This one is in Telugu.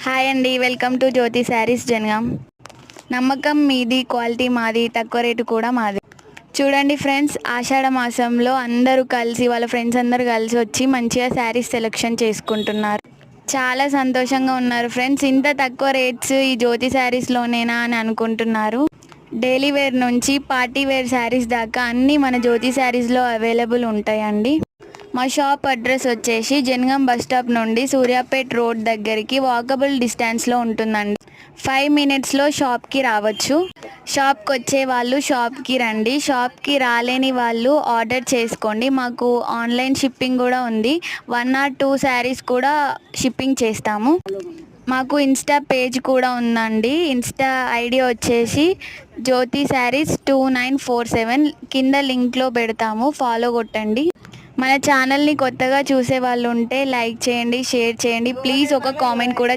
హాయ్ అండి, వెల్కమ్ టు జ్యోతి శారీస్ జనగాం. నమ్మకం మీది, క్వాలిటీ మాది, తక్కువ రేటు కూడా మాది. చూడండి ఫ్రెండ్స్, ఆషాఢ మాసంలో అందరూ కలిసి వాళ్ళ ఫ్రెండ్స్ అందరూ కలిసి వచ్చి మంచిగా శారీస్ సెలెక్షన్ చేసుకుంటున్నారు. చాలా సంతోషంగా ఉన్నారు ఫ్రెండ్స్. ఇంత తక్కువ రేట్స్ ఈ జ్యోతి శారీస్లోనేనా అని అనుకుంటున్నారు. డైలీ వేర్ నుంచి పార్టీ వేర్ శారీస్ దాకా అన్నీ మన జ్యోతి శారీస్లో అవైలబుల్ ఉంటాయండి. మా షాప్ అడ్రస్ వచ్చేసి జనగాం బస్ స్టాప్ నుండి సూర్యాపేట్ రోడ్ దగ్గరికి వాకబుల్ డిస్టెన్స్లో ఉంటుందండి. 5 మినిట్స్లో షాప్కి రావచ్చు. షాప్కి వచ్చే వాళ్ళు షాప్కి రండి, షాప్కి రాలేని వాళ్ళు ఆర్డర్ చేసుకోండి. మాకు ఆన్లైన్ షిప్పింగ్ కూడా ఉంది. 1 or 2 శారీస్ కూడా షిప్పింగ్ చేస్తాము. మాకు ఇన్స్టా పేజ్ కూడా ఉందండి. ఇన్స్టా ఐడి వచ్చేసి జ్యోతి శారీస్ 2947. కింద లింక్లో పెడతాము, ఫాలో కొట్టండి. మన ఛానల్ని కొత్తగా చూసే వాళ్ళు ఉంటే లైక్ చేయండి, షేర్ చేయండి, ప్లీజ్ ఒక కామెంట్ కూడా